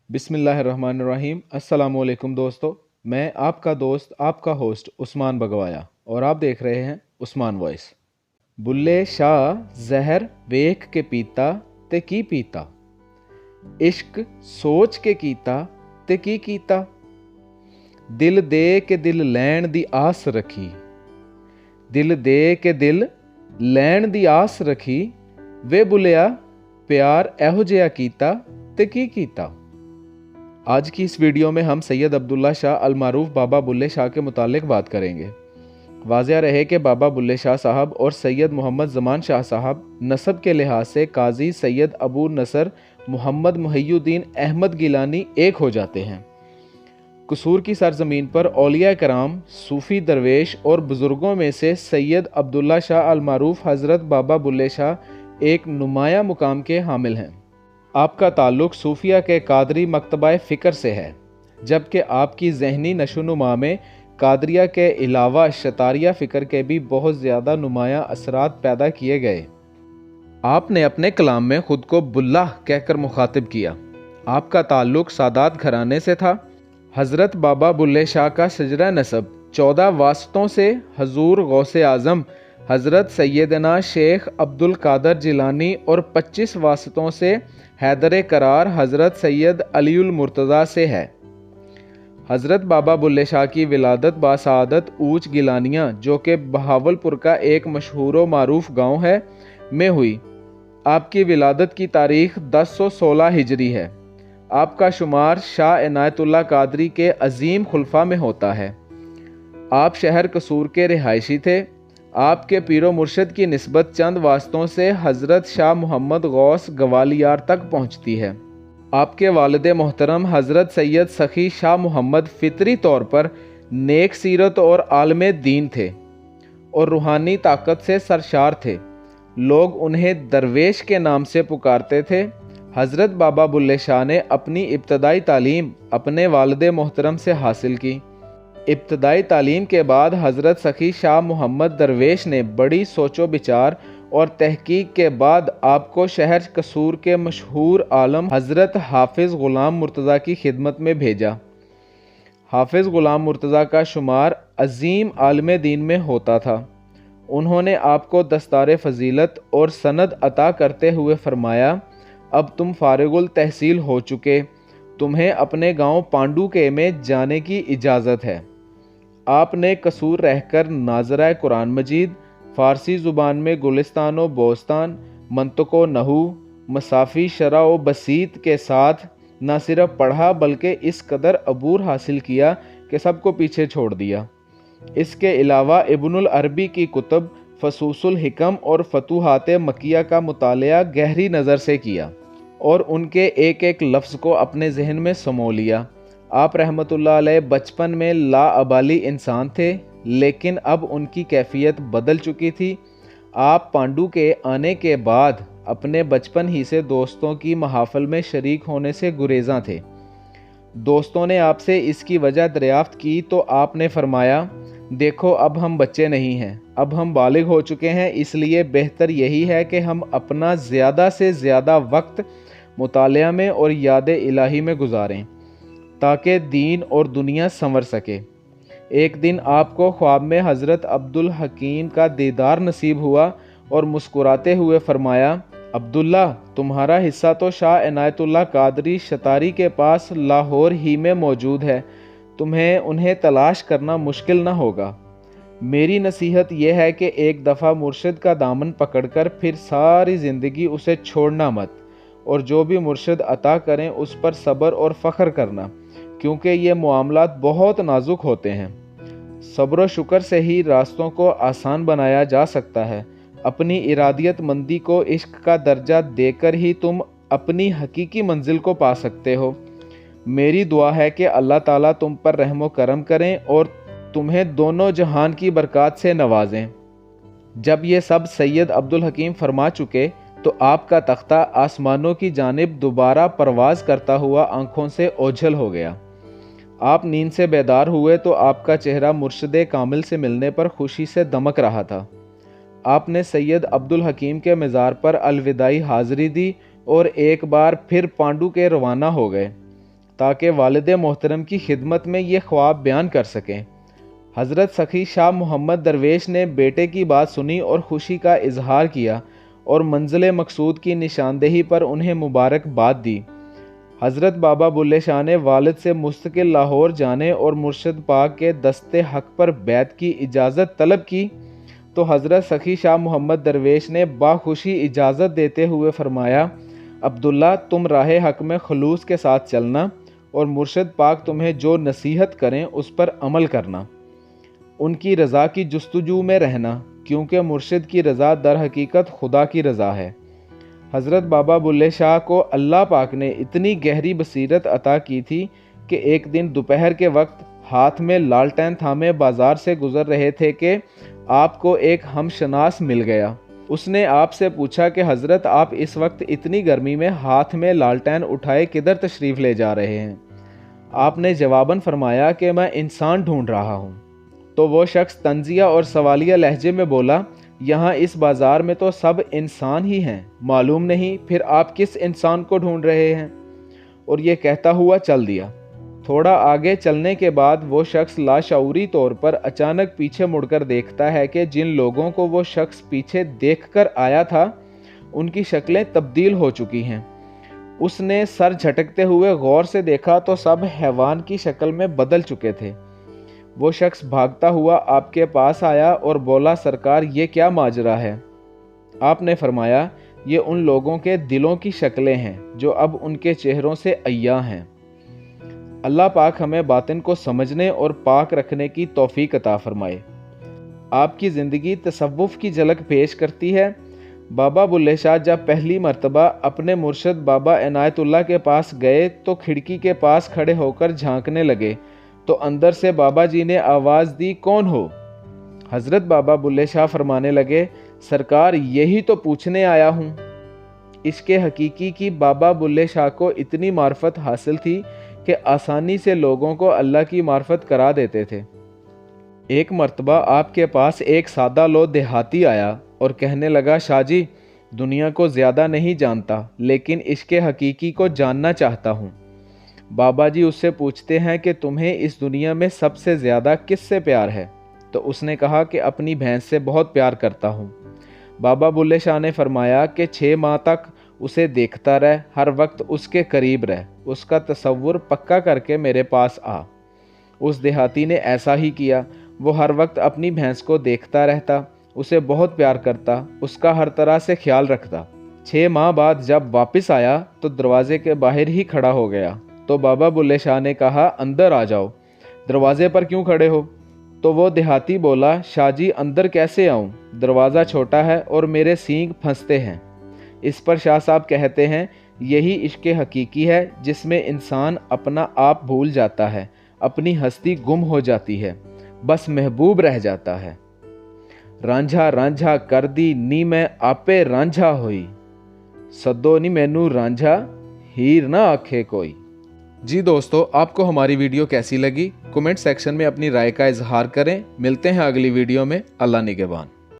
बिस्मिल्लाहिर्रहमानिर्रहीम। अस्सलाम वालेकुम दोस्तों, मैं आपका दोस्त आपका होस्ट उस्मान बगवाया और आप देख रहे हैं उस्मान वॉइस। बुल्ले शाह जहर वेख के पीता ते की पीता, इश्क सोच के कीता ते की कीता, दिल दे के दिल लैण दी आस रखी, दिल दे के दिल लैण दी आस रखी, वे बुलिया प्यार एहो जिहा कीता ते की कीता। आज की इस वीडियो में हम सैयद अब्दुल्ला शाह अल मारूफ बाबा बुल्ले शाह के मुतालिक बात करेंगे। वाज़िया रहे कि बाबा बुल्ले शाह साहब और सैयद मोहम्मद ज़मान शाह साहब नसब के लिहाज से काजी सैयद अबू नसर मोहम्मद मुहियुद्दीन अहमद गिलानी एक हो जाते हैं। कसूर की सरजमीन पर औलिया कराम, सूफ़ी दरवेश और बुज़ुर्गों में से सैयद अब्दुल्ला शाह अल मारूफ हज़रत बाबा बुल्ले शाह एक नुमाया मुकाम के हामिल हैं। आपका ताल्लुक़ सूफिया के कादरी मकतबा फ़िक्र से है, जबकि आपकी ज़हनी नशोनुमा में कादरिया के अलावा शतारिया फ़िक्र के भी बहुत ज़्यादा नुमाया असरात पैदा किए गए। आपने अपने कलाम में ख़ुद को बुल्लाह कहकर मुखातिब किया। आपका ताल्लुक़ सादात घराने से था। हज़रत बाबा बुल्ले शाह का शजरा नसब 14 वास्तों से हजूर गौसे आज़म हज़रत सैयदना शेख अब्दुल कादर जिलानी और 25 वास्तों से हैदर करार हज़रत सैयद अलीउल मुर्तज़ा से है। हज़रत बाबा बुल्ले शाह की विलादत बासादत ऊंच गिलानियाँ, जो कि बहावलपुर का एक मशहूर व मारूफ गाँव है, में हुई। आपकी विलादत की तारीख 1016 हिजरी है। आपका शुमार शाह इनायतुल्लाह कादरी के अजीम खुलफा में होता है। आप शहर कसूर के रिहायशी थे। आपके पीरो मुर्शद की निस्बत चंद वास्तों से हज़रत शाह मोहम्मद गौस गवालियार तक पहुँचती है। आपके वालिद मोहतरम हज़रत सैयद सखी शाह मोहम्मद फितरी तौर पर नेक सीरत और आलम दीन थे और रूहानी ताकत से सरशार थे। लोग उन्हें दरवेश के नाम से पुकारते थे। हज़रत बाबा बुल्ले शाह ने अपनी इब्तदाई तालीम अपने वालिद मोहतरम से हासिल की। इब्तदाई तालीम के बाद हज़रत सखी शाह मोहम्मद दरवेश ने बड़ी सोचो विचार और तहकीक के बाद आपको शहर कसूर के मशहूर आलम हज़रत हाफिज़ ग़ुलाम मुर्तज़ा की खिदमत में भेजा। हाफिज़ ग़ुलाम मुर्तज़ा का शुमार अजीम आलम दीन में होता था। उन्होंने आपको दस्तार फ़जीलत और सनद अता करते हुए फरमाया, अब तुम फारिगुल तहसील हो चुके, तुम्हें अपने गांव पांडू के में जाने की इजाज़त है। आपने कसूर रहकर नाज़रा कुरान मजीद, फ़ारसी ज़ुबान में गुलिस्तान व बोस्तान, मंतको नहू, मसाफ़ी शरा व बसीत के साथ न सिर्फ पढ़ा बल्कि इस कदर अबूर हासिल किया कि सबको पीछे छोड़ दिया। इसके अलावा इब्नुल अरबी की कुतुब फसूसुल हिकम और फतूहात मक्किया का मुतालिया गहरी नज़र से किया और उनके एक एक लफ्ज़ को अपने जहन में समो लिया। आप रहमतुल्लाह अलैह बचपन में लाअबाली इंसान थे, लेकिन अब उनकी कैफियत बदल चुकी थी। आप पांडू के आने के बाद अपने बचपन ही से दोस्तों की महाफिल में शरीक होने से गुरेज़ां थे। दोस्तों ने आपसे इसकी वजह दरियाफ्त की तो आपने फरमाया, देखो अब हम बच्चे नहीं हैं, अब हम बालिग हो चुके हैं, इसलिए बेहतर यही है कि हम अपना ज़्यादा से ज़्यादा वक्त मुतालिया में और याद इलाही में गुजारें ताकि दीन और दुनिया संवर सके। एक दिन आपको ख्वाब में हज़रत अब्दुल हकीम का दीदार नसीब हुआ और मुस्कुराते हुए फरमाया, अब्दुल्ला, तुम्हारा हिस्सा तो शाह इनायतुल्लाह कादरी शतारी के पास लाहौर ही में मौजूद है, तुम्हें उन्हें तलाश करना मुश्किल न होगा। मेरी नसीहत यह है कि एक दफ़ा मुर्शिद का दामन पकड़कर फिर सारी ज़िंदगी उसे छोड़ना मत, और जो भी मुर्शिद अता करें उस पर सब्र और फ़ख्र करना, क्योंकि ये मामलात बहुत नाजुक होते हैं। सब्र व शुक्र से ही रास्तों को आसान बनाया जा सकता है। अपनी इरादियत मंदी को इश्क का दर्जा देकर ही तुम अपनी हकीकी मंजिल को पा सकते हो। मेरी दुआ है कि अल्लाह ताला तुम पर रहम व करम करें और तुम्हें दोनों जहान की बरकत से नवाजें। जब ये सब सैयद अब्दुल हकीम फरमा चुके तो आपका तख्ता आसमानों की जानिब दोबारा परवाज़ करता हुआ आंखों से ओझल हो गया। आप नींद से बेदार हुए तो आपका चेहरा मुर्शिद कामिल से मिलने पर खुशी से दमक रहा था। आपने सैयद अब्दुल हकीम के मज़ार पर अलविदाई हाज़री दी और एक बार फिर पांडू के रवाना हो गए। تاکہ والد محترم کی خدمت میں یہ خواب بیان کر سکیں۔ حضرت سخی شاہ محمد درویش نے بیٹے کی بات سنی اور خوشی کا اظہار کیا اور منزل مقصود کی نشاندہی پر انہیں مبارکباد دی۔ حضرت بابا بلے شاہ نے والد سے مستقل لاہور جانے اور مرشد پاک کے دست حق پر بیعت کی اجازت طلب کی تو حضرت سخی شاہ محمد درویش نے باخوشی اجازت دیتے ہوئے فرمایا، عبداللہ تم راہ حق میں خلوص کے ساتھ چلنا اور مرشد پاک تمہیں جو نصیحت کریں اس پر عمل کرنا، ان کی رضا کی جستجو میں رہنا، کیونکہ مرشد کی رضا در حقیقت خدا کی رضا ہے۔ حضرت بابا بلے شاہ کو اللہ پاک نے اتنی گہری بصیرت عطا کی تھی کہ ایک دن دوپہر کے وقت ہاتھ میں لالٹین تھامے بازار سے گزر رہے تھے کہ آپ کو ایک ہم شناس مل گیا۔ اس نے آپ سے پوچھا کہ حضرت آپ اس وقت اتنی گرمی میں ہاتھ میں لالٹین اٹھائے کدھر تشریف لے جا رہے ہیں؟ آپ نے جواباً فرمایا کہ میں انسان ڈھونڈ رہا ہوں۔ تو وہ شخص طنزیہ اور سوالیہ لہجے میں بولا، یہاں اس بازار میں تو سب انسان ہی ہیں، معلوم نہیں پھر آپ کس انسان کو ڈھونڈ رہے ہیں؟ اور یہ کہتا ہوا چل دیا۔ تھوڑا آگے چلنے کے بعد وہ شخص لاشعوری طور پر اچانک پیچھے مڑ کر دیکھتا ہے کہ جن لوگوں کو وہ شخص پیچھے دیکھ کر آیا تھا ان کی شکلیں تبدیل ہو چکی ہیں۔ اس نے سر جھٹکتے ہوئے غور سے دیکھا تو سب حیوان کی شکل میں بدل چکے تھے۔ وہ شخص بھاگتا ہوا آپ کے پاس آیا اور بولا، سرکار یہ کیا ماجرا ہے؟ آپ نے فرمایا، یہ ان لوگوں کے دلوں کی شکلیں ہیں جو اب ان کے چہروں سے عیاں ہیں۔ اللہ پاک ہمیں باطن کو سمجھنے اور پاک رکھنے کی توفیق عطا فرمائے۔ آپ کی زندگی تصوف کی جھلک پیش کرتی ہے۔ بابا بلے شاہ جب پہلی مرتبہ اپنے مرشد بابا عنایت اللہ کے پاس گئے تو کھڑکی کے پاس کھڑے ہو کر جھانکنے لگے تو اندر سے بابا جی نے آواز دی، کون ہو؟ حضرت بابا بلے شاہ فرمانے لگے، سرکار یہی تو پوچھنے آیا ہوں۔ عشق حقیقی کی بابا بلے شاہ کو اتنی معرفت حاصل تھی کہ آسانی سے لوگوں کو اللہ کی معرفت کرا دیتے تھے۔ ایک مرتبہ آپ کے پاس ایک سادہ لو دیہاتی آیا اور کہنے لگا، شاہ جی دنیا کو زیادہ نہیں جانتا لیکن عشق حقیقی کو جاننا چاہتا ہوں۔ بابا جی اس سے پوچھتے ہیں کہ تمہیں اس دنیا میں سب سے زیادہ کس سے پیار ہے؟ تو اس نے کہا کہ اپنی بھینس سے بہت پیار کرتا ہوں۔ بابا بلے شاہ نے فرمایا کہ 6 ماہ تک اسے دیکھتا رہ، ہر وقت اس کے قریب رہ، اس کا تصور پکا کر کے میرے پاس آ۔ اس دیہاتی نے ایسا ہی کیا۔ وہ ہر وقت اپنی بھینس کو دیکھتا رہتا، اسے بہت پیار کرتا، اس کا ہر طرح سے خیال رکھتا۔ 6 ماہ بعد جب واپس آیا تو دروازے کے باہر ہی کھڑا ہو گیا۔ تو بابا بلے شاہ نے کہا، اندر آ جاؤ، دروازے پر کیوں کھڑے ہو؟ تو وہ دیہاتی بولا، شاہ جی اندر کیسے آؤں؟ دروازہ چھوٹا ہے اور میرے سینگ پھنستے ہیں۔ اس پر شاہ صاحب کہتے ہیں، یہی عشق حقیقی ہے جس میں انسان اپنا آپ بھول جاتا ہے، اپنی ہستی گم ہو جاتی ہے، بس محبوب رہ جاتا ہے۔ رانجھا رانجھا کر دی نی میں آپے رانجھا ہوئی، سدو نی مینو رانجھا ہیر نہ آکھے کوئی۔ جی دوستو، آپ کو ہماری ویڈیو کیسی لگی؟ کمنٹ سیکشن میں اپنی رائے کا اظہار کریں۔ ملتے ہیں اگلی ویڈیو میں۔ اللہ نگہبان۔